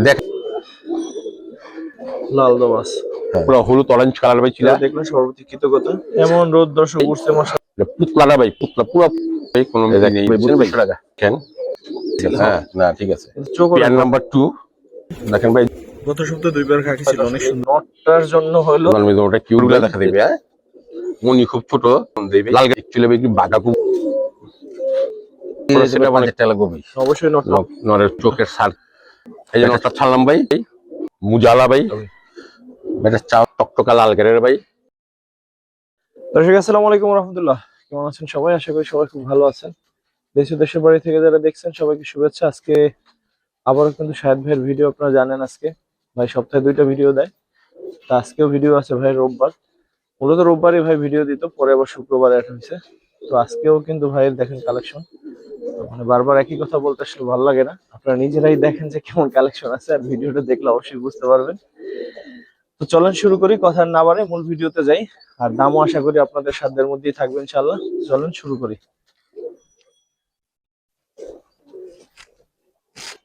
দেখ লাল দোবাস পুরো হলুদ অরেঞ্জ কালার ভাই ছিল। দেখলেন সর্বপ্রতি কৃতজ্ঞতা। এমন রোদ দর্শক উঠছে মাসা। পুতলাটা ভাই পুতলা পুরো কোনো নেই ভাই 3200 টাকা কেন? হ্যাঁ না ঠিক আছে। পেয়ার নাম্বার 2 দেখেন ভাই গত সপ্তাহে 2 পেয়ার খাকি ছিল, অনেক সুন্দর। নটটার জন্য হলো ওটা কিউটগুলা দেখা দিবে। হ্যাঁ মনি খুব ছোট দেবে লাল অ্যাকচুয়ালি ভাই কি বাঘা খুব সেটা অনেক টাকা লাগবে অবশ্যই। নরের চোখের সার এই যে নটটা ছাড়লাম ভাই মুজালা ভাই এটা চা টকটকা লাল গেরের ভাই। দর্শক আসসালামু আলাইকুম রাহমাতুল্লাহ, কেমন আছেন সবাই? আশা করি সবাই খুব ভালো আছেন। দেশের বাড়ি থেকে যারা দেখছেন সবাইকে শুভেচ্ছা। আজকে আবারও কিন্তু শাহেদ ভাইয়ের ভিডিও, আপনারা জানেন আজকে ভাই সপ্তাহে 2টা ভিডিও দেয়। তা আজকেও ভিডিও আছে ভাই রোববার। মূলত রোববারই ভাই ভিডিও দিত, পরে আবার শুক্রবারে অ্যাড হয়েছে। তো আজকেও কিন্তু ভাইয়ের দেখেন কালেকশন, মানে বারবার একই কথা বলতে আসলে ভালো লাগে না। আপনারা নিজেরাই দেখেন যে কেমন কালেকশন আছে, আর ভিডিওটা দেখলে অবশ্যই বুঝতে পারবেন। তো চলেন শুরু করি, কথা না বাড়ে মূল ভিডিওতে যাই। আর দামও আশা করি আপনাদের সাধ্যের মধ্যেই থাকবে ইনশাআল্লাহ। চলেন শুরু করি।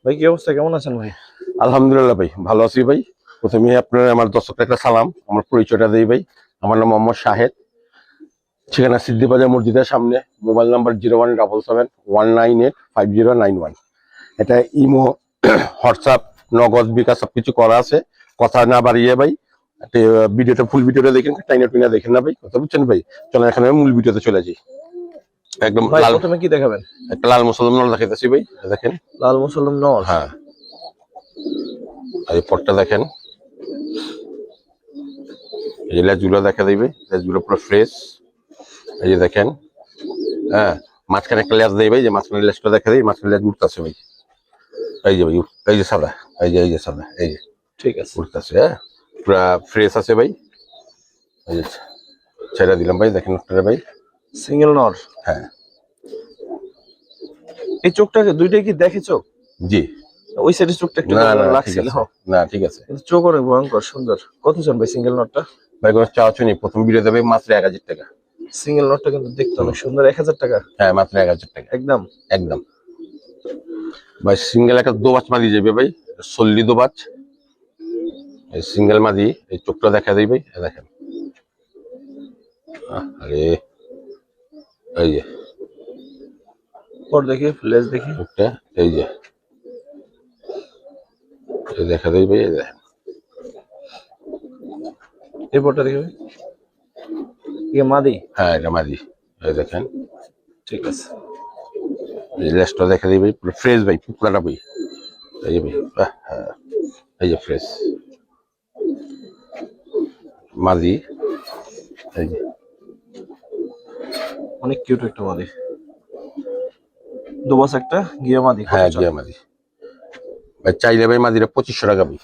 ভাই কি অবস্থা, কেমন আছেন ভাই? আলহামদুলিল্লাহ ভাই ভালো আছি ভাই। প্রথমে আপনার আমার দর্শকদের একটা সালাম, আমার পরিচয়টা দিই ভাই। আমার নাম মোহাম্মদ শাহেদ, ঠিকানা সিদ্দিবাজার মসজিদের সামনে, মোবাইল নাম্বার 0177719850991। এটা ইমো হোয়াটসঅ্যাপ নগদ বিকাশ সবকিছু করা আছে। কথা না বাড়িয়ে ভাই ভিডিওটা ফুল ভিডিওটা দেখেন, টাইনা টুইনা দেখেন না ভাই, কথা বুঝছেন ভাই। চলেন এখানে মূল ভিডিওতে চলে যাই। একদম ভাই লাল, প্রথমে কি দেখাবেন? একটা লাল মুসলমান নল দেখাইতেছি ভাই, দেখেন। লাল মুসলমান নর। হ্যাঁ এই পটটা দেখেন, এই যে লেজগুলো দেখা দিবে, লেজগুলো পুরো ফ্রেশ। এই যে দেখেন, হ্যাঁ মাঝখানে একটা লেজ দেয় ভাই, যে মাঝখানে লেজটা দেখা দিই, মাঝখানে লেজ উঠতেছে ভাই। এই যে ভাই এই যে সাদা, এই যে সাদা, এই যে ঠিক আছে উঠতেছে। হ্যাঁ পুরা ফ্রেশ আছে ভাই। এই যে ছেড়ে দিলাম ভাই, দেখেন আপনারা ভাই। সিঙ্গেল নর। হ্যাঁ এই চোখটাকে দুইটাই কি দেখে চোখ? জি ওই সাইডের চোখটা একটু না না ঠিক লাগছিল। আছে, না ঠিক আছে। কিন্তু চোখ অনেক ভয়ঙ্কর সুন্দর। কত চান ভাই সিঙ্গেল নটটা? ভাই কোনো চাওয়া চুনি, প্রথম ভিডিও দেবে মাত্র 1000 টাকা। সিঙ্গেল নটটা কিন্তু দেখতে অনেক সুন্দর। 1000 টাকা? হ্যাঁ মাত্র 1000 টাকা একদম একদম ভাই। সিঙ্গেল একটা দোবাচ মাদি যাবে ভাই, সল্লি দোবাচ। এই সিঙ্গেল মাদি, এই চোখটা দেখা দিই ভাই, দেখেন। আরে এই যে পর দেখি, লেজ দেখি। চোখটা, এই যে দেখা দিই ভাই, এই দেখেন। এই পরটা দেখি ভাই। ইয়ে মাদি? হ্যাঁ এটা মাদি, এই দেখেন। ঠিক আছে। এই লেজটা দেখা দিই ভাই, পুরো ফ্রেশ ভাই, পুতলাটা ভাই। এই যে ভাই হ্যাঁ এই যে ফ্রেশ মাদি, এই যে অনেক কিউট একটা মাদি। দুবাস একটা গিয়া মাদি। হ্যাঁ গিয়া মাদি ভাই। চাইলে ভাই মাদিটা 2500 টাকা ভাই,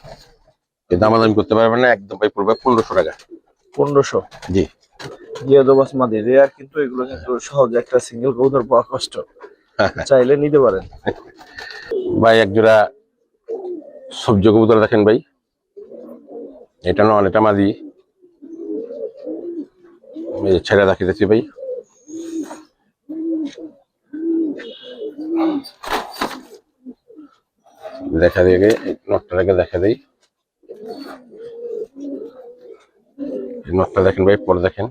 দামাদামি করতে পারবেন না, একদম ভাই পড়বে 1500 টাকা। 1500? জি গিয়া দুবাস মাদি রেয়ার, কিন্তু এগুলো কিন্তু সহজে একটা সিঙ্গেল কবুতর পাওয়া কষ্ট। চাইলে নিতে পারেন ভাই। এক জোড়া সবজি কবুতর দেখেন ভাই, এটা নন, এটা মাদি। ছেড়ে রাখিতেছি ভাই। দেখা দিয়ে নটটাকে দেখা দিই, নটটা দেখেন ভাই, পরে দেখেন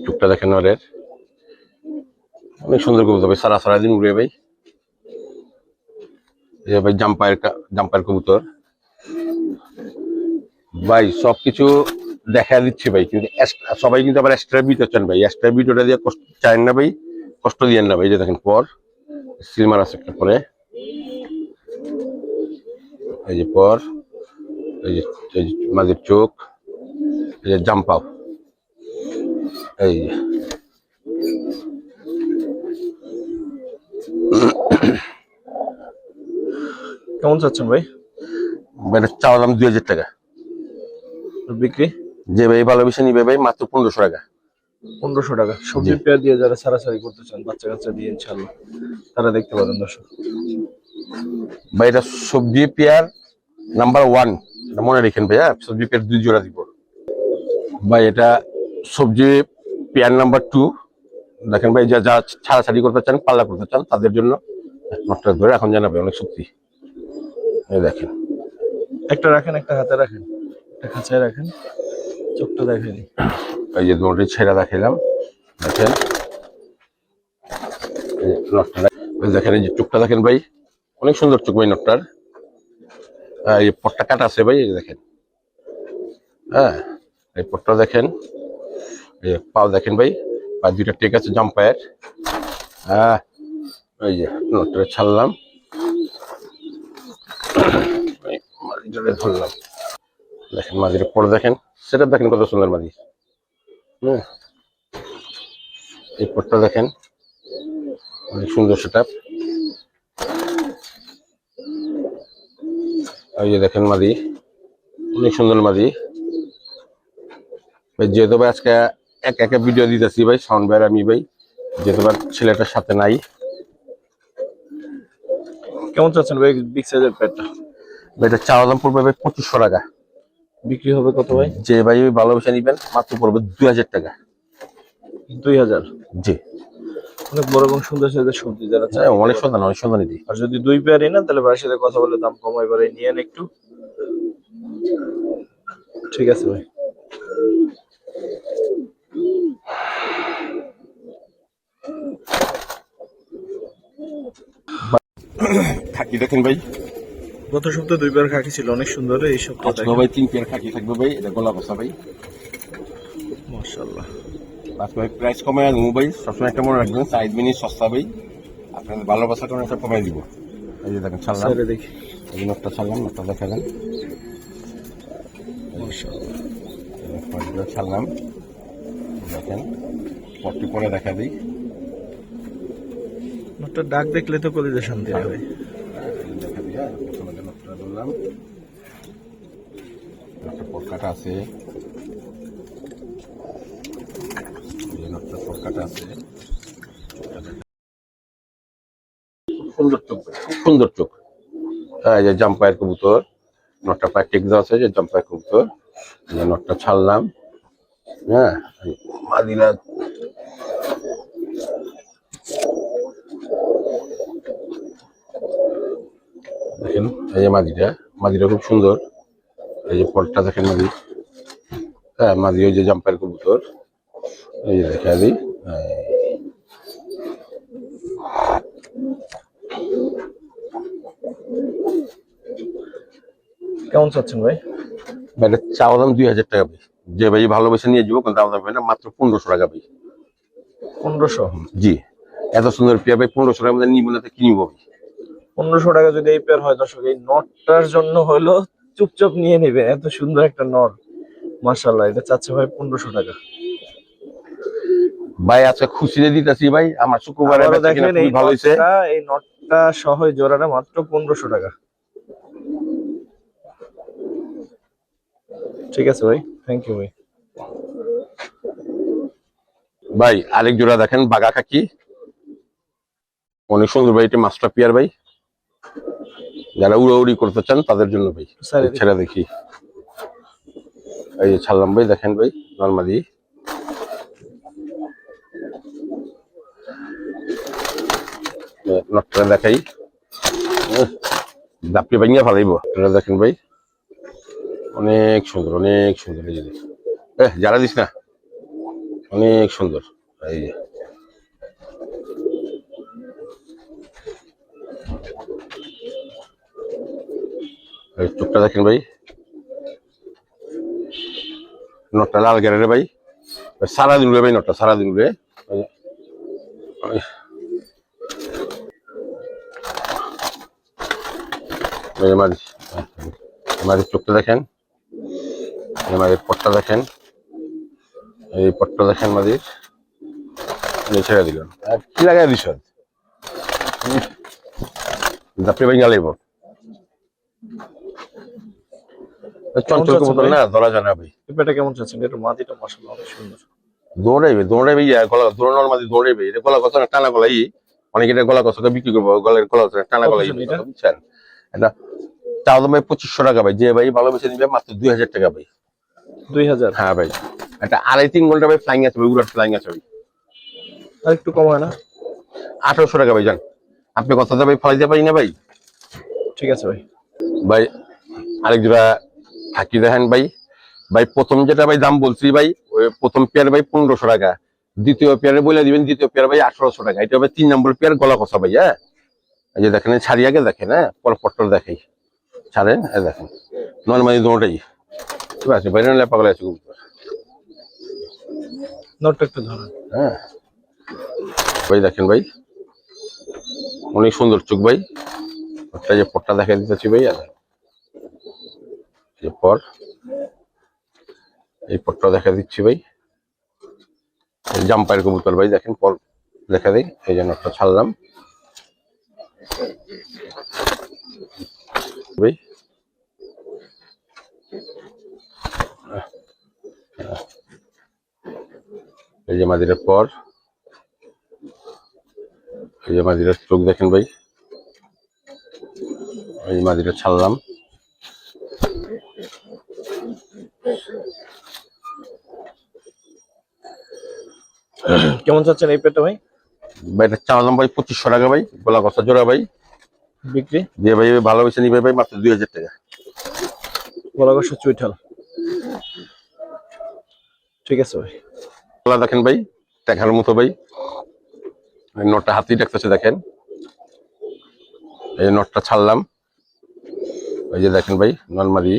চুপটা দেখেন নরের, অনেক সুন্দর কবুতর ভাই, সারা দিন উড়ে ভাই। এই ভাই জাম্পায়ের কবুতর ভাই, সবকিছু দেখা দিচ্ছি ভাই, কিন্তু সবাই কিন্তু আবার এক্সট্রা ভিডিও চান ভাই। এক্সট্রা ভিডিওটা দিয়ে কষ্ট চান না ভাই, কষ্ট দিয়েন না ভাই। যে দেখেন পর সিলমার আছে একটা পরে, এই যে পর, এই যে মাঝের চোখ, এই যে জাম্পাও, এই যে কেমন চাচ্ছেন ভাই? এটা চাওয়া দাম 2000 টাকা। বিক্রি? যে ভাই ভালোবেসে নিবে ভাই মাত্র 1500 টাকা। 1500 টাকা সবজি পেয়ার দিয়ে যারা সারাসারি করতে চান, বাচ্চা কাচ্চা দিয়ে ইনশাআল্লাহ, তারা দেখতে পারেন দর্শক। ভাই এটা সবজি পেয়ার নাম্বার 1, এটা মনে রেখেন ভাই। হ্যাঁ সবজি পেয়ার 2 জোড়া দিব ভাই। এটা সবজি পেয়ার নাম্বার 2 দেখেন ভাই, যা ছাড়াছাড়ি করতে চান, পাল্লা করতে চান, তাদের জন্য নটটা ধরে এখন জানাবে অনেক শক্তি। এই দেখেন, একটা রাখেন, একটা হাতে রাখেন, একটা খাঁচায় রাখেন, চোখটা দেখেনি। এই যে দুটি ছেড়া দেখাইলাম, দেখেন এই নটটা দেখেন, এই যে চোখটা দেখেন ভাই, অনেক সুন্দর চোখ ভাই নটটার। এই পট্টা কাটা আছে ভাই, এই যে দেখেন, হ্যাঁ এই পট্টা দেখেন, এই পাও দেখেন ভাই, পা দুইটা টেক আছে জাম্পায়ের। হ্যাঁ এই যে নটটা ছাড়লাম, মাদিটারে ধরলাম, দেখেন মাদিটা পরে দেখেন, সেটা দেখেন কত সুন্দর মাদি। হ্যাঁ এই পট্টা দেখেন, অনেক সুন্দর সেটা। এই যে দেখেন মাদি, অনেক সুন্দর মাদি ভাই। যেহেতু ভাই আজকে এক একা ভিডিও দিতেছি ভাই, সাউন্ড ভাই আমি ভাই, যেহেতু ভাই ছেলেটার সাথে নাই। কেমন চাচ্ছেন ভাই বিগ সাইজের পেটটা? ভাই এটা চাওয়া দাম পড়বে ভাই 2500 টাকা। বিক্রি হবে কত ভাই? যে ভাই ভালোবাসা নিবেন মাত্র পড়বে 2000 টাকা। 2000? জি, অনেক বড় এবং সুন্দর সাইজের সবজি যারা চায় হ্যাঁ নিতে অনেক পারে। সন্ধান, অনেক সন্ধান দিই। আর যদি 2 পেয়ারই নেন তাহলে ভাইয়ের সাথে কথা বলে দাম কমাই বাড়াই নিয়েন একটু। ঠিক আছে ভাই। খাকি দেখেন ভাই, গত সপ্তাহে 2 পেয়ার খাকি ছিল, অনেক সুন্দর। এই সপ্তাহে আজকে দেখেন ভাই 3 পেয়ার খাকি থাকবে ভাই, এটা গোলা বসা ভাই। মাশাআল্লাহ। আজকে ভাই প্রাইস কমায় দেবো ভাই, সবসময় একটা মনে রাখবেন, সাইড মিনি সস্তা ভাই, আপনাদের ভালোবাসাটা অনেকটা কমাই দিব। এই যে দেখেন ছাড়লাম, স্যারে দেখি। এই নোটটা ছাড়লাম, নোটটা দেখালেন, মাশাআল্লাহ। ছাড়লাম, দেখেন পটটি পরে দেখা দিই। একটা ডাক দেখলে তো কলিজা শান্তি হয় ভাই। দেখা দিই, হ্যাঁ প্রথমে নোটটা ধরলাম, একটা পটকাটা আছে, এই নোটটা পটকাটা আছে, সুন্দর চোখ, খুব সুন্দর চোখ। হ্যাঁ এই যে জাম্পায়ের কবুতর, নটটা পায়ে টেক দেওয়া আছে, যে জাম্পায়ের কবুতর, এই যে নটটা ছাড়লাম। হ্যাঁ মাদিনা দেখেন, এই যে মাদিটা, মাদিটা খুব সুন্দর। এই যে পটটা দেখেন মাদি, হ্যাঁ মাদি ওই যে জাম্পায়ের কবুতর, এই যে দেখা দিই। কেমন চাচ্ছেন ভাই? এটা চাওয়া দাম 2000 টাকা ভাই। যে ভাই ভালোবেসে নিয়ে যাবো কিন্তু দাম দাম না, মাত্র 1500 টাকা ভাই। 1500? জি, এত সুন্দর পেয়ার ভাই 1500 টাকার মধ্যে নিব না তো কি নিবো ভাই? 1500 টাকা যদি এই পেয়ার হয় দর্শক, এই নটটার জন্য হলো চুপচাপ নিয়ে নেবে, এত সুন্দর একটা নর। মাশাআল্লাহ, এটা চাচ্ছে ভাই 1500 টাকা। ভাই আজকে খুশিতে দিতেছি ভাই, আমার শুক্রবারে আবারও বেচা কিনা দেখেন এই খুবই ভালো হয়েছে। নটটা, এই নটটা সহ এই জোড়াটা মাত্র 1500 টাকা। ঠিক আছে ভাই, থ্যাংক ইউ ভাই। ভাই আরেক জোড়া দেখেন, বাগা খাকি, অনেক সুন্দর ভাই, এটা মাস্টার পিয়ার ভাই, যারা উড়াউড়ি করতে চান তাদের জন্য ভাই। স্যার ছেড়ে দেখি, এই যে ছাড়লাম ভাই, দেখেন ভাই নর্মালি, নটটা দেখাই, দাপড়ি ভাঙিয়া ভালাইবো। এটা দেখেন ভাই, অনেক সুন্দর, অনেক সুন্দর। এই যে যারা দিস না, অনেক সুন্দর। এই যে এই চোখটা দেখেন ভাই, নটটা লাল গেরে ভাই, সারাদিন উড়ে ভাই, নটটা সারাদিন উড়ে। মাঝের চোখটা দেখেন, মাঝের পটটা দেখেন, এই পটটা দেখেন মাঝির, ছেড়ে দিল কি লাগাই দিস, দাপড়ি ভাই গালাইব। চঞ্চল কবুতর না, ধরা যায় না ভাই। পেয়ারটা কেমন চাচ্ছেন? এটা মাদিটা মাশাআল্লাহ অনেক সুন্দর। দৌড়াইবে দৌড়াইবে, গলা দৌড়ানোর মাঝে দৌড়াইবে, এটা গলা কথা না, টানা গলাই, অনেকে এটা গলা কথা বিক্রি করবো, গলার গলা টানা গলাই, বুঝছেন? এটা চাও দাম ভাই 2500 টাকা ভাই, যে ভাই ভালোবেসে নিবে মাত্র 2000 টাকা ভাই। 2000? হ্যাঁ ভাই, এটা 2.5-3 ঘন্টা ভাই ফ্লাইং আছে ভাই, উড়ার ফ্লাইং আছে ভাই। আর একটু কম হয় না? 1800 টাকা ভাই, যান আপনি কথাটা ভাই ফলাই দিতে পারি না ভাই। ঠিক আছে ভাই। ভাই আরেক জোড়া থাকি দেখেন ভাই। ভাই প্রথম যেটা ভাই দাম বলছি ভাই, ওই প্রথম পেয়ার ভাই 1500 টাকা, দ্বিতীয় পেয়ারে বলে দিবেন দ্বিতীয় পেয়ার ভাই 1800 টাকা, এটা হবে 3 নম্বর পেয়ার গলা কষা ভাই। হ্যাঁ এই যে দেখেন ছাড়ি আগে দেখেন, হ্যাঁ পর পট্টর দেখাই ছাড়েন, এই দেখেন নর্মালি দুটোটাই ঠিক আছে ভাই, লেপা গলা আছে কবুতর। নোটটা একটু ধরুন। হ্যাঁ ভাই দেখেন ভাই অনেক সুন্দর চোখ ভাই, একটা যে পট্টা দেখা দিতেছি ভাই, আর এরপর এই পট্টা দেখা দিচ্ছি ভাই, জাম্পায়ের কবুতর ভাই দেখেন পর দেখা দেয়, এই জন্য একটা ছাড়লাম ভাই। এই যে মাদিরের পর, এই যে মাদিরের চোখ দেখেন ভাই, এই যে মাদিরের ছাড়লাম। কেমন চাচ্ছেন এই পেটটা ভাই? ভাই এটা চাওয়ালাম ভাই 2500 টাকা ভাই, গলা কষা জোড়া ভাই। বিক্রি যে ভাই ভালোবেসে নিবে ভাই মাত্র 2000 টাকা। গলাগসা চুইঠাল। ঠিক আছে ভাই। গলা দেখেন ভাই দেখার মতো ভাই, নটটা হাতি দেখতেছে দেখেন, এই নটটা ছাড়লাম, এই যে দেখেন ভাই নর্মালি।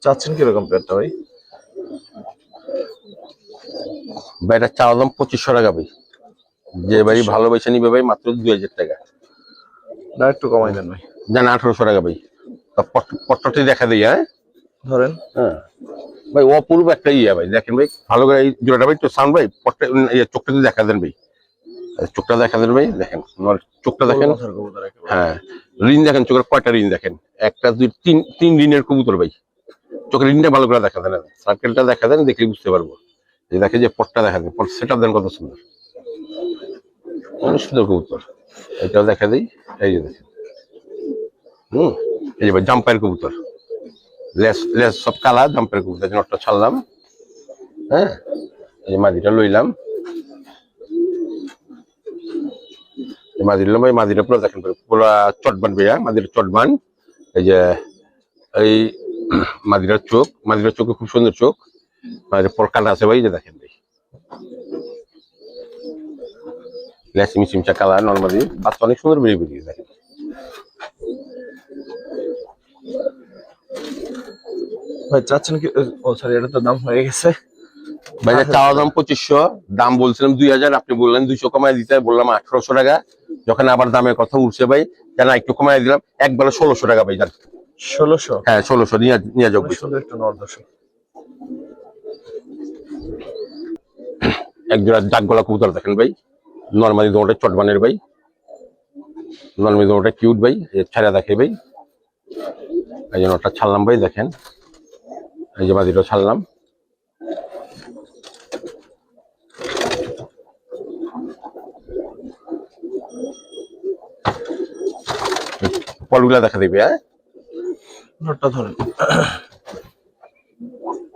চাচ্ছেন কিরকম পেটটা ভাই? ভাই এটা চাওয়া দাম 2500 টাকা ভাই, যে ভাই 2500 ভালোবেসে নিবে ভাই মাত্র 2000 টাকা। না একটু কমাই দেন ভাই। জান 1800 টাকা ভাই, পট্টটি দেখা দিই। হ্যাঁ ধরেন। হ্যাঁ ভাই অপূর্ব একটা ইয়ে ভাই, দেখেন ভাই ভালো করে এই জোড়াটা ভাই তো সাউন্ড ভাই পট্টা চোখটা দেখা দেন ভাই, চোখটা দেখা দেন ভাই দেখেন, চোখটা দেখেন। গোল মাথার কবুতর একেবারে। হ্যাঁ রিং দেখেন চোখের কয়টা রিং দেখেন, একটা দুই তিন, তিন রিনের কবুতর ভাই, চোখের রিংটা ভালো করে দেখা দেন, সার্কেলটা দেখা দেন দেখলে বুঝতে পারবো। যে দেখে যে পট্টা দেখা দেন, পট সেট দেন কত সুন্দর, অনেক সুন্দর কবুতর। এটাও দেখা দিই, এই যে দেখেন এই যে ভাই জাম্পায়ের কবুতর, লেস লেস সব কালা, জাম্পায়ের কবুতর নটটা ছাড়লাম। হ্যাঁ এই যে মাদিটা লইলাম, মাদির লইলাম ভাই, মাদিটা পুরো দেখেন পুরো চটবান ভাইয়া, মাদির চটবান। এই যে এই মাদিরার চোখ, মাদিরার চোখে খুব সুন্দর চোখ, মাদির পর কাটা আছে ভাই, যে দেখেন ভাই লেস মিচিমচা কালার নর্মালি, বাচ্চা অনেক সুন্দর বেরিয়ে বেরিয়ে দেখেন। ভাই চাচ্ছেন কি? ও সরি, এটা তো দাম হয়ে গেছে। ভাই চাওয়া দাম 2500, দাম বলছিলাম 2000, আপনি বললেন 200 কমায় দিতে, বললাম 1800 টাকা। যখন আবার দামের কথা উঠছে ভাই, কেন একটু কমায় দিলাম, একবারে 1600 টাকা ভাই জান। 1600? হ্যাঁ 1600 নিয়ে নিয়ে যাও। সুন্দর একটু নর দর্শক। এক জোড়া ডাক গলা কবুতর দেখেন ভাই, নর্মালি দোটা চটবানের ভাই, নর্মালি দোটা কিউট ভাই, ছাড়া দেখে ভাই, এই জন্য ওটা ছাড়লাম ভাই দেখেন, এই যে বাজিটা ছাড়লাম। পলগুলা দেখা দিবে। হ্যাঁ নরটা ধরেন।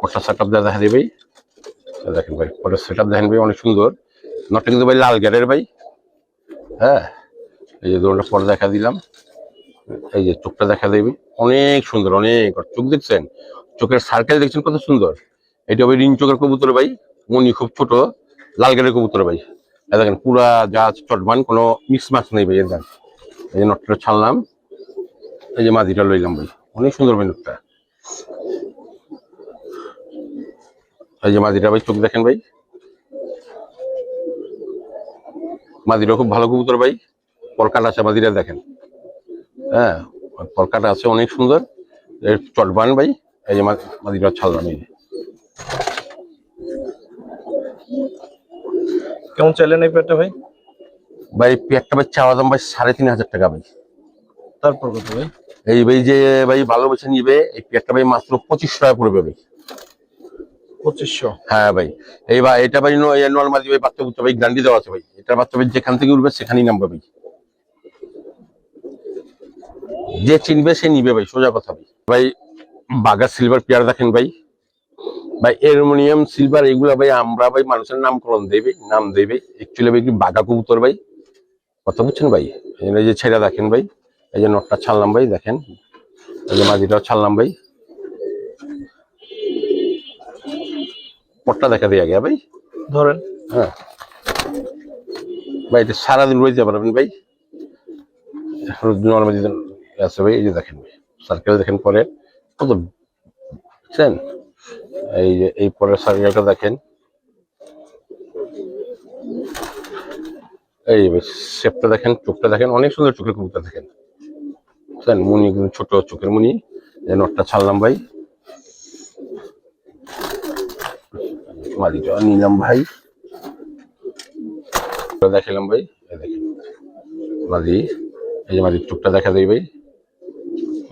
ওটা সেট আপ দেখা দিবে, দেখেন ভাই ওটা সেট আপ দেখেন ভাই অনেক সুন্দর, নটটা কিন্তু ভাই লাল গেরের ভাই। হ্যাঁ এই যে দোলটা পরে দেখা দিলাম, এই যে চোখটা দেখা দেবে অনেক সুন্দর, অনেক চোখ দেখছেন, চোখের সার্কেল দেখছেন কত সুন্দর। এটা ভাই রিং চোখের কবুতর ভাই, মনি খুব ছোট, লাল গেরের কবুতর ভাই। দেখেন পুরা জাহাজ চটবান, কোনো মিক্স মাছ নেই ভাই এর দাম। এই যে নটটা ছাড়লাম, এই যে মাঝিটা লইলাম ভাই, অনেক সুন্দর ভাই নটটা। এই যে মাঝিটা ভাই চোখ দেখেন ভাই, মাঝিটা খুব ভালো কবুতর ভাই, পরকাট আছে মাঝিটা দেখেন। হ্যাঁ পরকাট আছে অনেক সুন্দর, চটবান ভাই। এই যে মাঝিটা ছাড়লাম। এই কেমন চাইলেন এই পেটটা ভাই? ভাই পেয়ারটা ভাই চাওয়া দাম ভাই 3500 টাকা ভাই। তারপর কত ভাই? এই ভাই যে ভাই ভালোবেসে নিবে এই পেয়ারটা ভাই মাত্র 2500 টাকা পড়বে ভাই। 2500? হ্যাঁ ভাই এই ভাই এটা ভাই নর্মালি ভাই বাচ্চা বুচ্চা ভাই গ্যারান্টি দেওয়া আছে ভাই, এটা বাচ্চা ভাই যেখান থেকে উঠবে সেখানেই নামবে ভাই, যে চিনবে সে নিবে ভাই, সোজা কথা ভাই। ভাই বাগা সিলভার পেয়ার দেখেন ভাই, ভাই অ্যালুমিনিয়াম সিলভার এগুলা ভাই আমরা ভাই মানুষের নামকরণ দেবে নাম দেবে একচুয়ালি ভাই বাঘা কবুতর ভাই, কথা বুঝছেন ভাই। এই যে ছেড়ে দেখেন ভাই, এই যে নটটা ছাড়লাম ভাই দেখেন, এই যে মাঝিটাও ছাড়লাম ভাই, পটটা দেখা দিয়ে আগে ভাই। ধরেন। হ্যাঁ ভাই, এটা সারাদিন রইতে পারবেন ভাই, নর্মালি আছে ভাই। এই যে দেখেন ভাই সার্কেল দেখেন পরে কত বুঝছেন, এই যে এই পরের সার্কেলটা দেখেন, এই শেপটা দেখেন, চোখটা দেখেন, অনেক সুন্দর চোখের কবুতর দেখেন বুঝছেন, মুনি ছোট চোখের মুনি। নটটা ছাড়লাম ভাই, মাদিটা নিলাম ভাই, দেখালাম ভাই, এই দেখেন মাদি, এই যে মাদির চোখটা দেখা দেয় ভাই,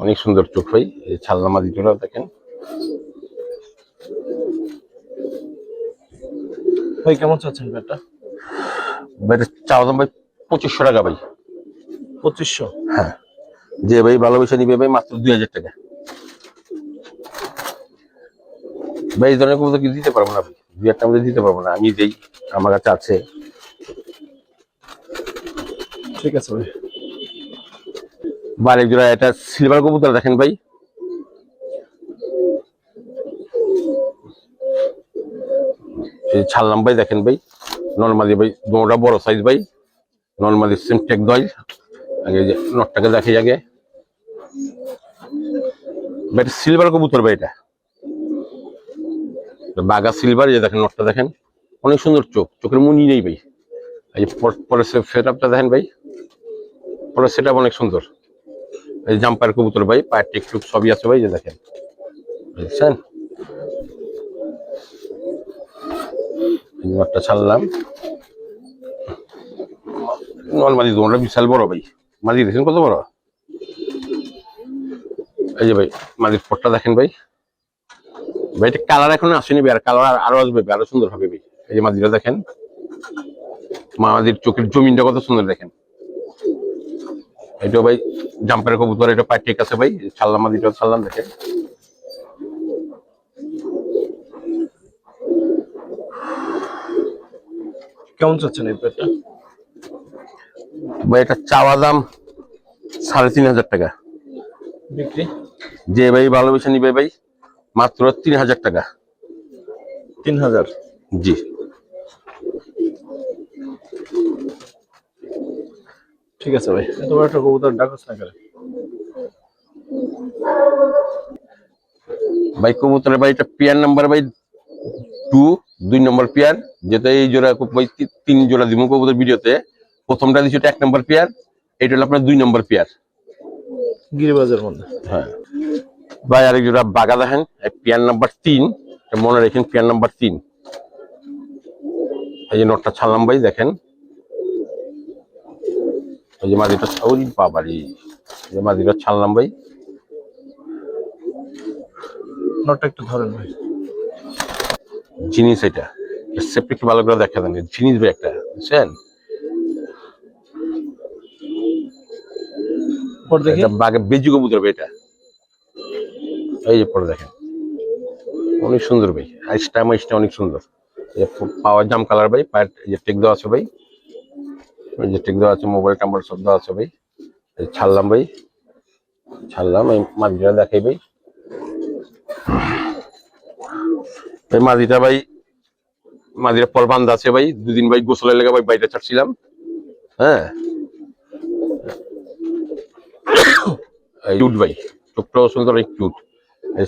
অনেক সুন্দর চোখ ভাই। এই ছাড়লাম মাদিটাও দেখেন ভাই কেমন চাচ্ছেন পেয়ারটা? ভাই এটা চাওয়া দাম ভাই 2500 টাকা ভাই। 2500? হ্যাঁ, যে ভাই ভালোবেসে নিবে ভাই মাত্র 2000 টাকা ভাই। এই ধরনের কবুতর কি দিতে পারবো না ভাই, 2000 টাকা মধ্যে দিতে পারবো না, আমি দেই, আমার কাছে আছে। ঠিক আছে ভাই। বারেক জোড়া এটা সিলভার কবুতর দেখেন ভাই, এই ছাড়লাম ভাই দেখেন ভাই, নর্মালি ভাই দুটা বড় সাইজ ভাই, নর্মালি সিমটেক দই। আগে যে নটটাকে দেখে আগে ভাই, এটা সিলভার কবুতর ভাই, এটা বাগা সিলভার। এই দেখেন নটটা দেখেন, অনেক সুন্দর চোখ, চোখের মুনি নেই ভাই। এই যে পরের সেট আপটা দেখেন ভাই, পরের সেট আপ অনেক সুন্দর। এই জাম্পার কবুতর ভাই, পায়ের টেক টুক সবই আছে ভাই, যে দেখেন বুঝছেন। নটটা ছাড়লাম, নর্মালি দোনটা বিশাল বড় ভাই, মাঝি দেখেন কত বড়। এই যে ভাই মাঝির পটটা দেখেন ভাই, ভাই এটা কালার এখন আসেনি ভাই, আর কালার আরো আসবে, আরো সুন্দর হবে ভাই। এই যে মাঝিটা দেখেন, মাঝির চোখের জমিনটা কত সুন্দর দেখেন। এটা ভাই জাম্পারের কবুতর, এটা পায়ে টেক আছে ভাই, ছাড়লাম মাঝিটা ছাড়লাম দেখেন। কেমন চাচ্ছেন এই পেয়ারটা? ভাই এটা চাওয়া দাম 3500 টাকা, বিক্রি? যে ভাই ভালোবেসে নিবে ভাই মাত্র 3000 টাকা। 3000? জি ঠিক আছে ভাই। এত বড় একটা কবুতর ডাকছ না করে? ভাই কবুতরের ভাই এটা পেয়ার নাম্বার ভাই 2 নম্বর পেয়ার, যেটা এই জোড়া ভাই 3 জোড়া দিব কবুতর ভিডিওতে। প্রথমটা দিচ্ছি এটা 1 নম্বর পেয়ার, এটা হলো আপনার 2 নম্বর পেয়ার গিরিবাজের মধ্যে? হ্যাঁ ভাই। আরেক জোড়া বাগা দেখেন, পেয়ার নাম্বার 3, মনে রাখেন পেয়ার নাম্বার 3। এই যে নটটা ছাড়লাম ভাই দেখেন, এই যে মাদিটা, ওই বাবারি, এই যে মাদিটা ছাড়লাম ভাই। নটটা একটু ধরেন ভাই। জিনিস এটা সেফটি একটু ভালো করে দেখা দেন, জিনিস ভাই একটা বুঝছেন। পর দেখি। এটা বাঘে বেজু কবুতর ভাই এটা, এই যে পরে দেখেন অনেক সুন্দর ভাই, আইসটা মাইসটা অনেক সুন্দর। পাওয়ার জাম কালার ভাই, পায়ের এই যে টেক দেওয়া আছে ভাই, এই যে টেক দেওয়া আছে, মোবাইল নাম্বার সব দেওয়া আছে ভাই। ছাড়লাম ভাই, ছাড়লাম, এই মাদিটা দেখাই ভাই। এই মাদিটা ভাই, মাদিটা পর বান্ধা আছে ভাই, 2 দিন ভাই গোসলের লেগে ভাই বাইরে ছাড়ছিলাম। হ্যাঁ কিউট ভাই, চোখটাও সুন্দর, অনেক কিউট।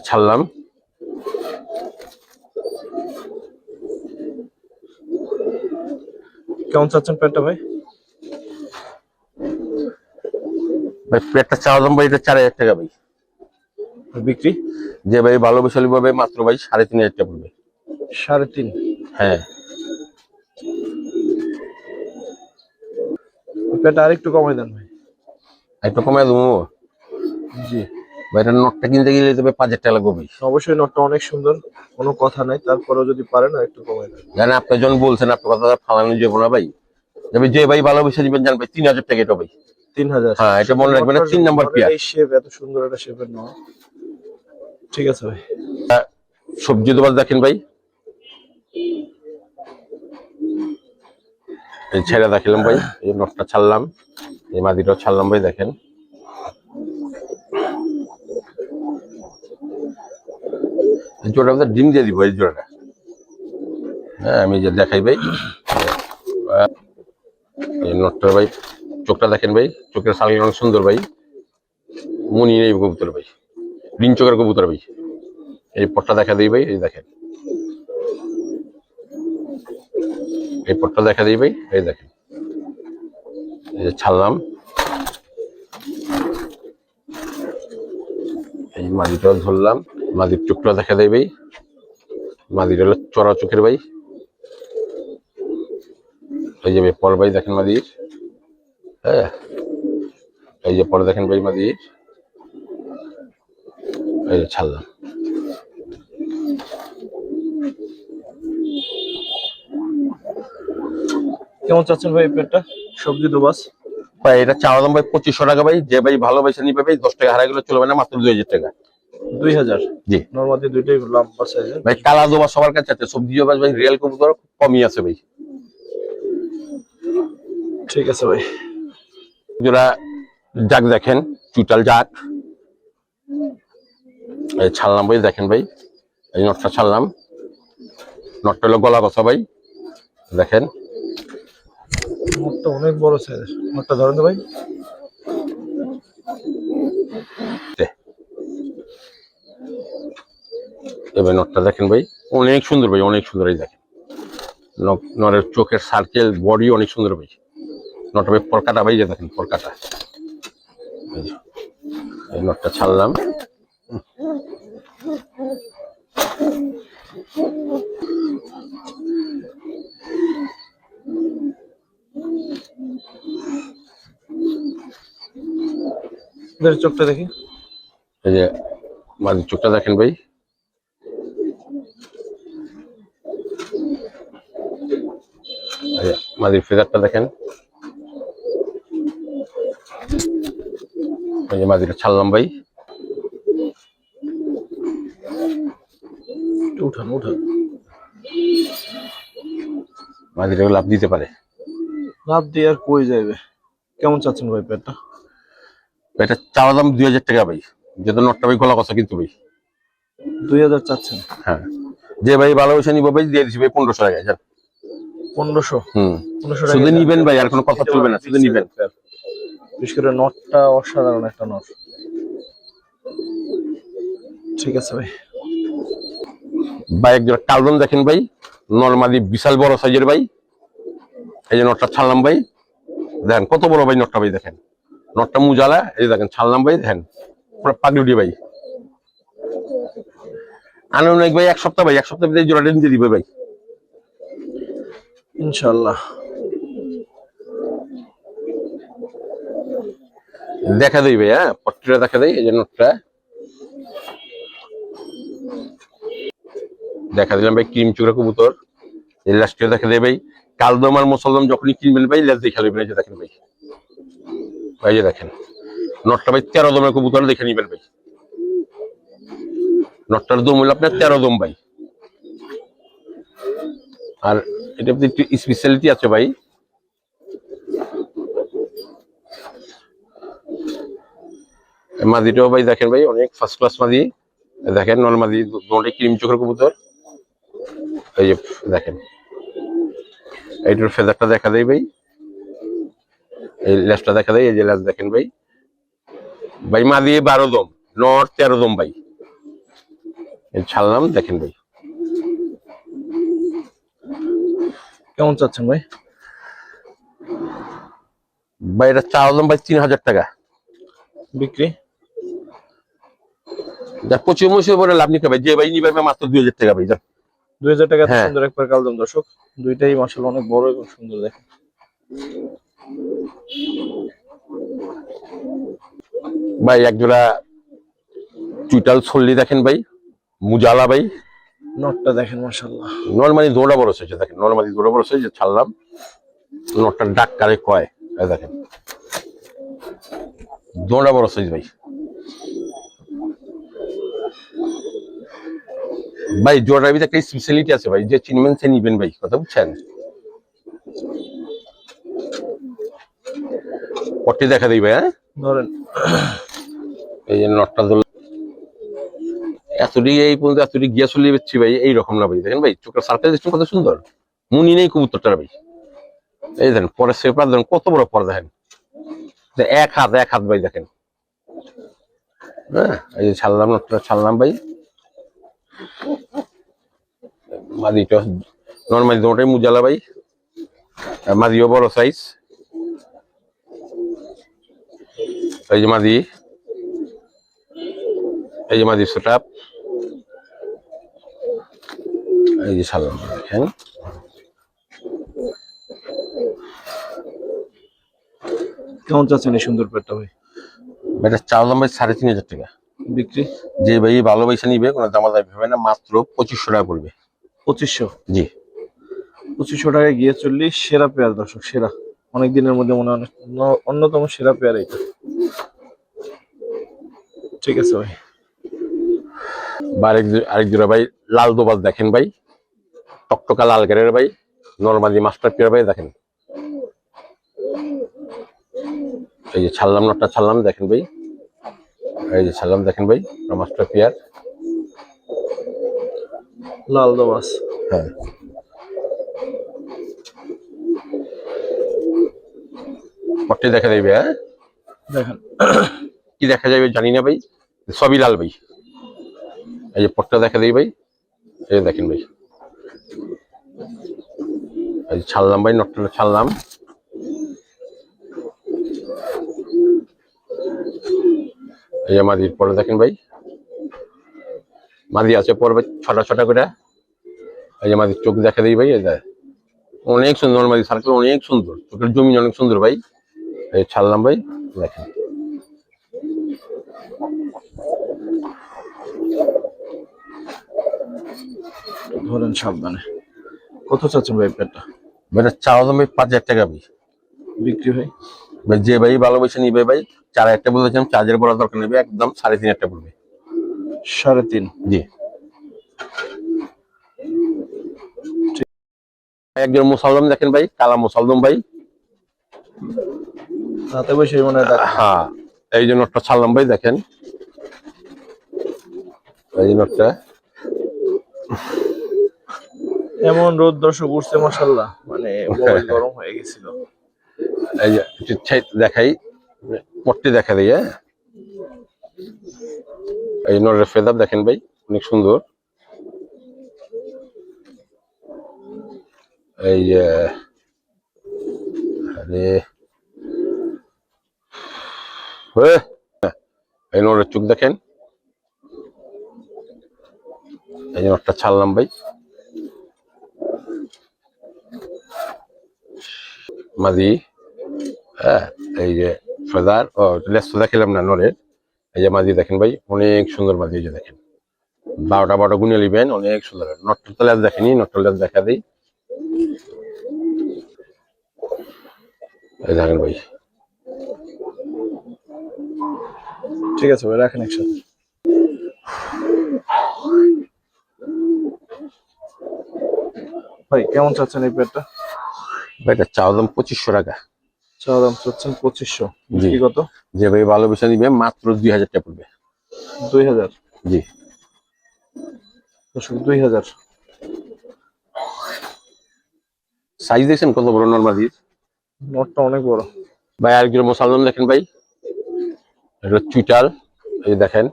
ছাড়লাম কেমন চাচ্ছেন পেয়ারটা ভাই? ভাই পেটটা চাওয়া দাম ভাই এটা 4000 টাকা ভাই। বিক্রি? যে ভাই ভালোবেসে ভাবে মাত্র ভাই 3500 টাকা পড়বে। 3.5? হ্যাঁ পেয়ারটা আরেকটু কমাই দেন ভাই। একটু কমে দেবো জি ভাই। এটা নটটা কিনতে গেলে তবে 5000 টাকা লাগবে ভাই। অবশ্যই, নটটা অনেক সুন্দর, কোনো কথা নাই, তারপরেও যদি পারেন আর একটু কমাই দেন। জানেন আপনি যখন বলছেন আপনার কথা ফালানো যাবো না ভাই, তবে যে ভাই ভালোবেসে দিবেন জান ভাই 3000 টাকা এটা ভাই। 3000? হ্যাঁ এটা মনে রাখবেন, 3 নম্বর পেয়ার। এই শেপ, এত সুন্দর একটা শেপের নয়। ঠিক আছে ভাই। সবজি দোবাস দেখেন ভাই, এই ছেড়ে দেখিলাম ভাই, এই নটটা ছাড়লাম, এই মাদিটাও ছাড়লাম ভাই। দেখেন এই জোড়া আমাদের ডিম দিয়ে দিব, এই জোড়াটা। হ্যাঁ আমি যে দেখাই ভাই, এই নটটা ভাই চোখটা দেখেন ভাই, চোখের সাল অনেক সুন্দর ভাই, মনি নেই কবুতর ভাই, ডিম চোখের কবুতর ভাই। এই পটটা দেখা দিই ভাই, এই দেখেন এই পটটা দেখা দিই ভাই, এই দেখেন এই যে ছাড়লাম। এই মাদিটা ধরলাম, মাদির চোখটা দেখা দেয় ভাই, মাদির হলো চড়া চোখের ভাই। এই যে পর ভাই দেখেন মাদির, হ্যাঁ এই যে পরে দেখেন ভাই মাদির, এই যে ছাড়লাম। কেমন চাচ্ছেন ভাই এই পেয়ারটা সবজি দোবাস? ভাই এটা চাওয়া দাম ভাই 2500 টাকা ভাই, যে ভাই ভালোবাসে নিবে ভাই 10 টাকা হারাই গেলে চলবে না, মাত্র 2000 টাকা। 2000? জি নরমালি দুইটাই লম্বা সাইজের ভাই, কালা দোবা সবার কাছে আছে, সবজি দোবা ভাই রিয়েল কবুতর কমই আছে ভাই। ঠিক আছে ভাই। যারা জাগ দেখেন, চুটাল জাগ, এই ছাড়লাম ভাই। দেখেন ভাই এই নটটা ছাড়লাম, নটটা হলো গলা কষা ভাই। দেখেন মুখটা অনেক বড় সাইজের, মুখটা ধরেন তো ভাই। এবার নটটা দেখেন ভাই, অনেক সুন্দর ভাই, অনেক সুন্দর। এই দেখেন নরের চোখের সার্কেল, বডি অনেক সুন্দর ভাই। নটটা ভাই পরকাটা ভাই, যে দেখেন পরকাটা। এই নটটা ছাড়লাম। চোখটা দেখি। এই যে মাঝের চোখটা দেখেন ভাই, মাঝের ফেদারটা দেখেন, এই যে মাঝিটা ছাড়লাম ভাই। উঠান উঠান, মাঝিটা লাভ দিতে পারে। লাভ দিয়ে আর কই যাইবে। কেমন চাচ্ছেন ভাই পেয়ারটা? এটা চাওয়া দাম 2000 টাকা ভাই, যেহেতু নটটা ভাই গলা কষা কিন্তু ভাই। 2000 চাচ্ছেন? হ্যাঁ, যে ভাই ভালোবাসে নিব ভাই দিয়ে দিচ্ছি ভাই 1500 টাকায়। 1500? 1500 টাকা শুধু নিবেন ভাই, আর কোনো কথা চলবে না, শুধু নিবেন। বিশেষ করে নটটা অসাধারণ একটা নট। ঠিক আছে ভাই। ভাই একজোড়া কালদম দেখেন ভাই, নরমালি বিশাল বড় সাইজের ভাই। এই যে নটটা ছাড়লাম ভাই, দেখেন কত বড় ভাই নটটা ভাই। দেখেন নটটা মুজালা, এই দেখেন ছাড়লাম ভাই। দেখেন পুরো পাগলুটি ভাই, আনুমানিক ভাই এক সপ্তাহ ভাই, এক সপ্তাহ ভিতরে জোড়াটা নিতে দিবে ভাই ইনশাআল্লাহ। দেখা দিই ভাই। হ্যাঁ পট্টিটা দেখা দেয়, এই যে নটটা দেখা দিলাম ভাই। ক্রিম চুরা কবুতর, এই লাস্টটা দেখা দেয় ভাই। কালদম আর মুসলদম যখনই কিনবেন ভাই লেজ দেখে নেবেন। এই যে দেখেন ভাই, ভাই যে দেখেন নটটা ভাই 13 দমের কবুতর, দেখে নিবেন ভাই। নটটার দম হলো আপনার 13 দম ভাই। আর এটা একটু স্পেশালিটি আছে ভাই, মাদিটাও ভাই দেখেন ভাই অনেক ফার্স্ট ক্লাস মাদি। দেখেন নল মাদি দুটোই ক্রিম চোখের কবুতর। এই যে দেখেন এইটার ফেদারটা দেখা দেয় ভাই, এই লেজটা দেখা দেয়, এই যে লেজ দেখেন ভাই। ভাই মাদি 12 দম, নর 13 দম ভাই। এই ছাড়লাম, দেখেন ভাই। কেমন চাচ্ছেন ভাই? ভাই এটা চাওয়া দাম ভাই 3000 টাকা। বিক্রি? যা 25 পরে লাভ নিতে ভাই, যে ভাই নিবে মাত্র 2000 টাকা ভাই। 2000 টাকা? হ্যাঁ। সুন্দর একবার কালদম দর্শক, দুইটাই মাশাআল্লাহ অনেক বড় এবং সুন্দর। দেখেন ভাই একজোড়া চুইটাল ছল্লি দেখেন ভাই, মুজালা ভাই। নটটা দেখেন মাশাআল্লাহ। নরমালি দৌড়া বড় হয়েছে, দেখেন নরমালি দৌড়া বড় হয়েছে, ছাড়লাম। নটটার ডাক কারে কয়, এই দেখেন দৌড়া বড় সাইজ ভাই। ভাই জোড়ার ভিতরে একটা স্পেশালিটি আছে ভাই, যে চিনবেন সে নিবেন ভাই, কথা বুঝছেন। পট্টি দেখা দিই ভাই, হ্যাঁ ধরেন এই যে নটটা ধরলে এতটি এই পর্যন্ত এতটি গিয়া চলিয়ে বেচছি ভাই, এইরকম না ভাই, দেখেন ভাই চোখের সার্কেল দেখছেন কত সুন্দর, মুনি নেই কবুতরটা ভাই। এই দেখেন পরে সেপার দেখেন কত বড় পর, দেখেন এক হাত ভাই দেখেন। হ্যাঁ এই যে ছাড়লাম নটটা, ছাড়লাম ভাই। মাদিটা নর্মালি দুটোটাই মুজালা ভাই, মাদিও বড় সাইজ। এই যে মাদি, এই যে মাদি সেটআপ, এই যে ছাড়লাম দেখেন। কেমন চাচ্ছেন এই সুন্দর পেটটা ভাই? এটা চাওলাম ভাই 3,500 টাকা। বিক্রি যে ভাই ভালোবাসা নিবে কোনো দামাদামি হবে না, মাত্র 2500 টাকা পড়বে। 2500? জি 2500 টাকায় গিয়ে 40 সেরা পেয়ার দর্শক, সেরা অনেক দিনের মধ্যে মনে হয় অন্যতম সেরা পেয়ার এটা। ঠিক আছে ভাই। আরেক জোড়া ভাই লাল দোবাজ দেখেন ভাই, টকটকা লাল গেরের ভাই, নরমালি মাস্টার পেয়ার ভাই দেখেন। এই যে ছাড়লাম নটটা, ছাড়লাম দেখেন ভাই, এই যে ছাড়লাম দেখেন ভাই, মাস্টার পেয়ার। লাল দোবাস, হ্যাঁ পট্টি দেখা যাবে, হ্যাঁ দেখেন কি দেখা যাবে জানি না ভাই, সবই লাল ভাই। এই যে পট্টা দেখা দেই ভাই, এই যে দেখেন ভাই, এই যে ছাড়লাম ভাই নটটা, ছাড়লাম। এই যে মাদির পরে দেখেন ভাই, মাদি আছে পড়বে ছটা ছটা করে। এই যে মাদির চোখ দেখা দিই ভাই, এই যে অনেক সুন্দর মাদি, সার্কেল অনেক সুন্দর, চোখের জমিন অনেক সুন্দর ভাই। এই ছাড়লাম ভাই দেখেন। ধরেন সাবধানে। কত চাচ্ছেন ভাই পেয়ারটা? মানে চাওয়া দাম ভাই 5,000 টাকা ভাই। বিক্রি ভাই ভাই যে ভাই ভালোবেসে নিবে ভাই, 4,000 টাকা বলেছিলাম, চার্জের বড় দরকার নেবে, একদম 3,500 টাকা পড়বে। 3.5? জি একজন মুসালদম দেখেন ভাই, কালা মুসালদম ভাই। রাতে বসে মনে হয় হ্যাঁ এই যে নোটটা ছাড়লাম ভাই দেখেন, এই যে নোটটা। এমন রোদ দর্শক উঠছে মাশাআল্লাহ, মানে মোবাইল গরম হয়ে গেছিল। এই যে দেখাই, পট্টি দেখা দিই, হ্যাঁ এই নোটের ফেদার দেখেন ভাই অনেক সুন্দর। এই যে আরে এই নোটের চোখ দেখেন, এই যে নোটটা ছাড়লাম ভাই। মাদি, হ্যাঁ এই যে ফেদার ও লেস দেখালাম না নোরের। এই যে মাদি দেখেন ভাই অনেক সুন্দর মাদি, এই যে দেখেন 12টা গুনে নিবেন, অনেক সুন্দর। নটটা লেস দেখেনি, নটটা লেস দেখা দিই, এই দেখেন ভাই। ঠিক আছে ভাই, রাখেন একসাথে। ভাই কেমন চাচ্ছেন এই পেয়ারটা? ভাই এটা চাওয়া দাম 2500 টাকা। চাওয়া দাম চাচ্ছেন 2500, জি বিক্রি কত? যে ভাই ভালোবেসে নিবে মাত্র 2,000 টাকা পড়বে। 2000? জি দর্শক 2000। সাইজ দেখছেন কত বড় নরমালির, নোটটা অনেক বড় ভাই। আরেকজন মুসালদম দেখেন ভাই, এটা চুইটাল, এই দেখেন,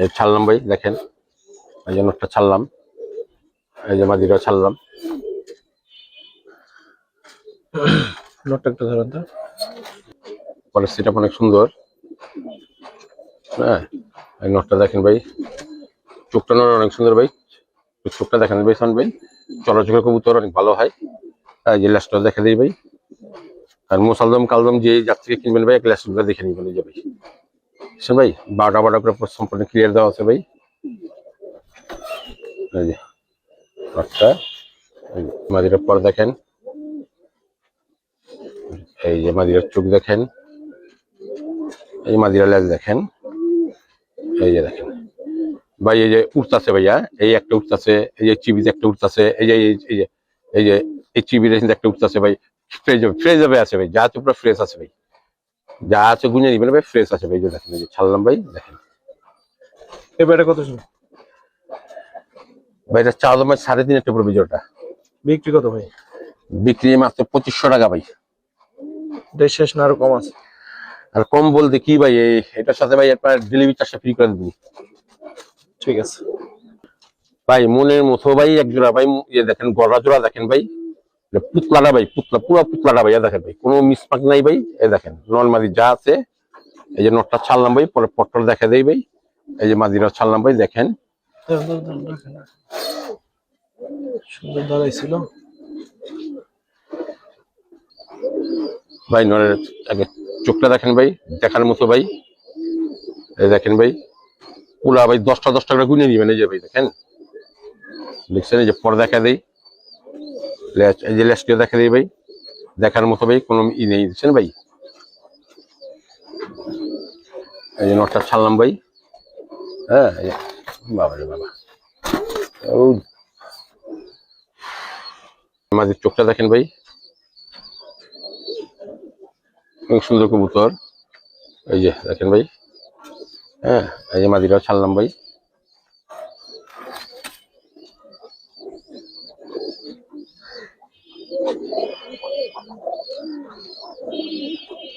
এই ছাড়লাম ভাই দেখেন, এই যে নোটটা ছাড়লাম, এই যে মাদিটা ছাড়লাম। নোটটা একটু ধরেন তো। পরে সেটা অনেক সুন্দর, হ্যাঁ এই নোটটা দেখেন ভাই, চোখটা অনেক সুন্দর ভাই, চোখটা দেখেন ভাই, সান ভাই চলাচলের কবুতর অনেক ভালো হয়। এই যে ল্যাসটা দেখে দিই ভাই, আর মুসালদম কালদম যে যার থেকে কিনবেন ভাই, এক ল্যাসটা দেখে নিবেন, এই যে ভাই ভাই 12টা করে সম্পূর্ণ ক্লিয়ার দেওয়া আছে ভাই। এই যে নোটটা, মাদিটার পর দেখেন, এই যে মাদিরার চোখ দেখেন, এই মাদিরা লেজ দেখেন, এই যে দেখেন ভাই এই যে উঠতেছে ভাইয়া, এই একটা উঠতেছে, এই যে চিবিতে একটা উঠতেছে, এই যে এই যে এই চিবির একটা উঠতেছে ভাই। ফ্রেশ হবে আছে ভাই, যা আছে পুরো ফ্রেশ আছে ভাই, যা আছে গুনে নিবেন ভাই, ফ্রেশ আছে ভাই। এই যে দেখেন, এই যে ছাড়লাম ভাই, দেখেন এই পেয়ারটা কত শুনুন? ভাই এটা চাওয়া দাম ভাই 3.5 একটা পড়বে জোড়াটা। বিক্রি কত ভাই? বিক্রি মাত্র 2500 টাকা ভাই। এটা শেষ না আরো কম আছে? আর কম বলতে কি ভাই, এই এটার সাথে ভাই আপনার ডেলিভারি চার্জটা ফ্রি করে দিবি। ঠিক আছে ভাই মনের মতো ভাই এক জোড়া ভাই, ইয়ে দেখেন গড়া জোড়া দেখেন ভাই, পুতলাটা ভাই, পুতলা পুরো পুতলাটা ভাই, দেখেন ভাই কোনো মিসমার্ক নাই ভাই। এই দেখেন নর্মালি যা আছে, এই যে নটটা ছাড়লাম ভাই, পরে পটল দেখা দেই ভাই, এই যে মাদিরা ছাড়লাম ভাই, দেখেন সুন্দর দাঁড়াইছিল ভাই। নরের আগে চোখটা দেখেন ভাই, দেখার মতো ভাই। এই দেখেন ভাই পুরা ভাই 10টা করে গুনে নিবেন। এই যে ভাই দেখেন, দেখছেন এই যে পরে দেখা দেই, এই যে লেজটিও দেখা দেই ভাই, দেখার মতো ভাই, কোনো ই নেই, দেখছেন ভাই। এই যে নটটা ছাড়লাম ভাই, হ্যাঁ বাবা রে বাবা, ও মাঝের চোখটা দেখেন ভাই, অনেক সুন্দর কবুতর। এই যে দেখেন ভাই, হ্যাঁ এই যে মাদিরাও ছাড়লাম ভাই।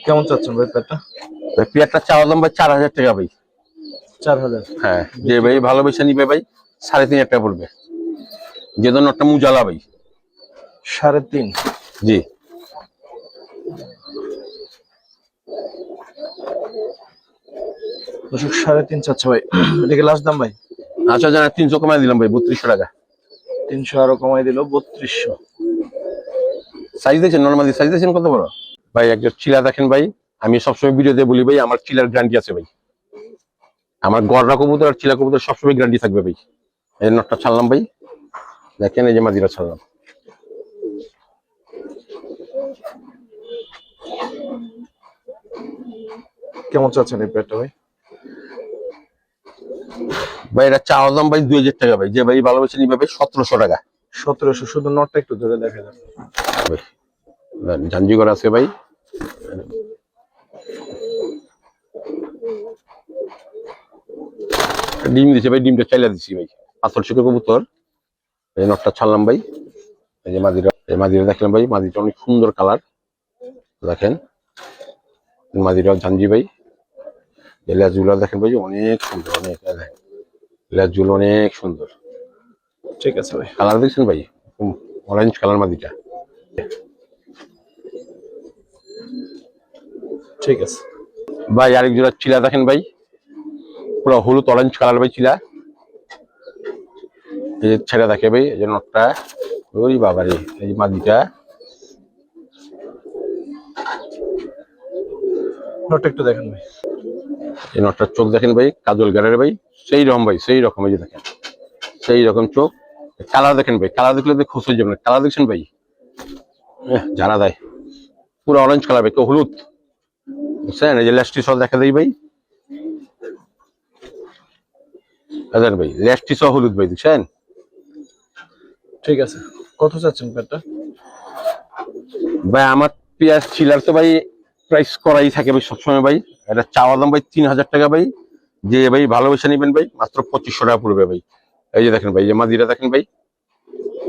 কেমন চাচ্ছেন ভাই পেয়ারটা? পেয়ারটা চাওয়া দাম ভাই 4000 টাকা ভাই। 4000? হ্যাঁ যে ভাই ভালোবেসে নিবে ভাই 3500 টাকা পড়বে, যে ধরুন একটা মুজালা ভাই। 3.5? জি দর্শক 3.5 চাচ্ছে ভাই, এটাকে লাস্ট দাম ভাই? আচ্ছা জানা 300 কমাই দিলাম ভাই, 3200 টাকা। 300 আরো কমাই দিল 3200। সাইজ দিয়েছেন, নর্মালি সাইজ দিয়েছেন কত বড় ভাই? একজন চিলা দেখেন ভাই, আমি সবসময় ভিডিওতে বলি ভাই আমার চিলার গ্যারান্টি আছে ভাই, আমার গড়রা কবুতর আর চিলা কবুতর সবসময় গ্যারান্টি থাকবে ভাই। এই নটটা ছাড়লাম ভাই, দেখেন এই যে মাদিরা ছাড়লাম। কেমন চাচ্ছেন এই পেয়ারটা ভাই? ভাই এটা চাওয়া দাম ভাই 2000 টাকা ভাই, যে ভাই ভালোবেসে নিবে ভাই 1700 টাকা। 1700? শুধু নটটা একটু ধরে দেখা যাবে। জাঞ্জি করা আছে ভাই, ডিম দিছে ভাই, ডিমটা চাইলা দিছি ভাই, পাথর শিখে কবুতর। এই নটটা ছাড়লাম ভাই, এই যে মাদিরা, এই মাদিরা দেখলাম ভাই, মাদিটা অনেক সুন্দর কালার দেখেন, মাদিরা জাঞ্জি ভাই। এই লেজগুলো দেখেন ভাই অনেক সুন্দর, অনেক লেজগুলো অনেক সুন্দর। ঠিক আছে ভাই। কালার দেখছেন ভাই, অরেঞ্জ কালার মাদিটা। ঠিক আছে ভাই আরেক জোড়া চিলা দেখেন ভাই, পুরো হলুদ অরেঞ্জ কালার ভাই চিলা। এই যে ছেড়ে দেখে ভাই, এই যে নটটা, ওই বাবারে, এই যে মাদিটা, নটটা একটু দেখেন ভাই। এই নটটার চোখ দেখেন ভাই, কাজল গাড়ের ভাই, সেই রকম ভাই, সেই রকম। এই যে দেখেন সেই রকম চোখ। কালার দেখেন ভাই, কালার দেখলে তো খুশ হয়ে যাবেন। কালার দেখছেন ভাই, জানা দেয় পুরো অরেঞ্জ কালার ভাই, কেউ হলুদ, বুঝছেন? এই যে লেস্টি সহ দেখা দেয় ভাই, দেখেন ভাই লেস্টি সহ হলুদ ভাই, দেখছেন? ঠিক আছে, কত চাচ্ছেন পেয়ারটা? ভাই আমার পেঁয়াজ চিলার তো ভাই প্রাইস করাই থাকে ভাই সবসময় ভাই। এটা চাওয়া দাম ভাই 3000 টাকা ভাই, যে ভাই ভালোবেসে নিবেন ভাই মাত্র 2500 টাকা পড়বে ভাই। এই যে দেখেন ভাই, যে মাদিরা দেখেন ভাই,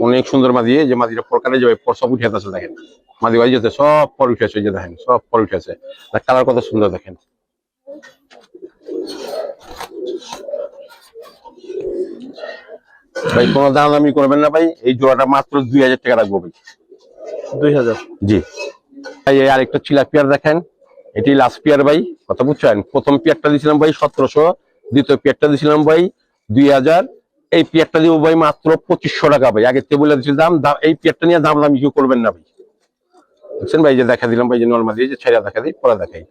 অনেক সুন্দর মাদি। যে মাদিরা প্রকারে যে ভাই সব উঠে আছে দেখেন, মাদি ভাই যেতে সব পর উঠেছে, এই যে দেখেন সব পর উঠেছে, কালার কত সুন্দর দেখেন। ভাই কোনো দামাদামি করবেন না ভাই, এই জোড়াটা মাত্র 2000 টাকা রাখবো ভাই। 2000? জি ভাই। এই আরেকটা চিলা পেয়ার দেখেন, এটি লাস্ট পেয়ার ভাই, কথা বুঝছেন? প্রথম পেয়ারটা দিয়েছিলাম ভাই 1700, দ্বিতীয় পেয়ারটা দিয়েছিলাম ভাই 2000, এই পেয়ারটা দিব ভাই মাত্র 2500 টাকা ভাই। আগে টেবুলে দিয়েছিলাম দাম, এই পেয়ারটা নিয়ে দাম দামি কেউ করবেন না ভাই, বুঝছেন ভাই? যে দেখা দিলাম ভাই, যে নর্মালি যে ছেড়া দেখা দিই, পরে দেখাই।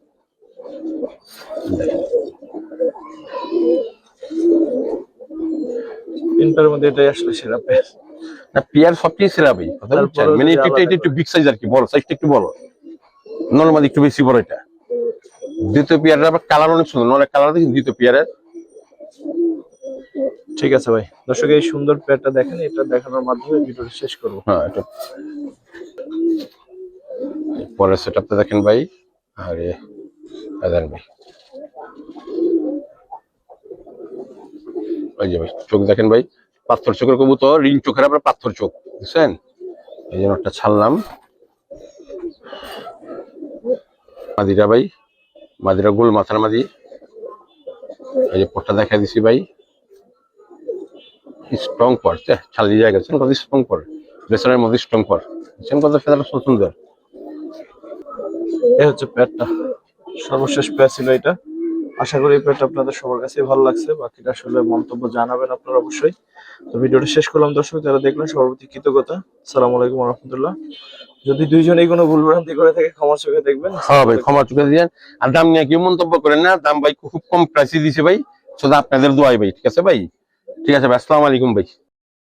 তিনটার মধ্যে এটাই আসলে সেরা পেয়ার। না পেয়ার সবচেয়ে সেরা ভাই, কথা বুঝছেন? মানে এটা একটু বিগ সাইজ আর কি, বড় সাইজটা একটু বড়, নর্মালি একটু বেশি বড় এটা। দ্বিতীয় পেয়ারের আবার কালার অনেক সুন্দর, অনেক কালার দেখি দ্বিতীয় পেয়ারের। ঠিক আছে ভাই, দর্শক এই সুন্দর পেয়ারটা দেখেন, এটা দেখানোর মাধ্যমে ভিডিওটা শেষ করবো। হ্যাঁ এটা পরের সেটআপটা দেখেন ভাই। আরে আদান ভাই, এই যে ভাই চোখ দেখেন ভাই, পাথর চোখের কবুতর, রিং চোখের আবার পাথর চোখ, বুঝছেন? এই জন্য একটা ছাড়লাম। মাদিরা ভাই, মাদিরা গোল মাথার মাদি। এই যে পটটা দেখা দিছি ভাই, স্ট্রং পর, ছালি জায়গা কত স্ট্রং পর, রেসারের মধ্যে স্ট্রং পর, বুঝছেন কত ফেদার সুন্দর। এই হচ্ছে পেয়ারটা, সর্বশেষ পেয়ার ছিল এটা। আশা করি এই পেয়ারটা আপনাদের সবার কাছে ভালো লাগছে। বাকিটা আসলে মন্তব্য জানাবেন আপনারা অবশ্যই। তো ভিডিওটা শেষ করলাম দর্শক, যারা দেখলেন সবার প্রতি কৃতজ্ঞতা। আসসালামু আলাইকুম রহমতুল্লাহ। যদি দুইজনেই কোনো ভুল ভ্রান্তি করে থাকে ক্ষমা চোখে দেখবেন। হ্যাঁ ভাই ক্ষমা চোখে দিয়েন। আর দাম নিয়ে কেউ মন্তব্য করেন না, দাম ভাই খুব কম প্রাইসে দিছে ভাই, শুধু আপনাদের দোয়াই ভাই। ঠিক আছে ভাই, ঠিক আছে ভাই, আসসালামু আলাইকুম ভাই।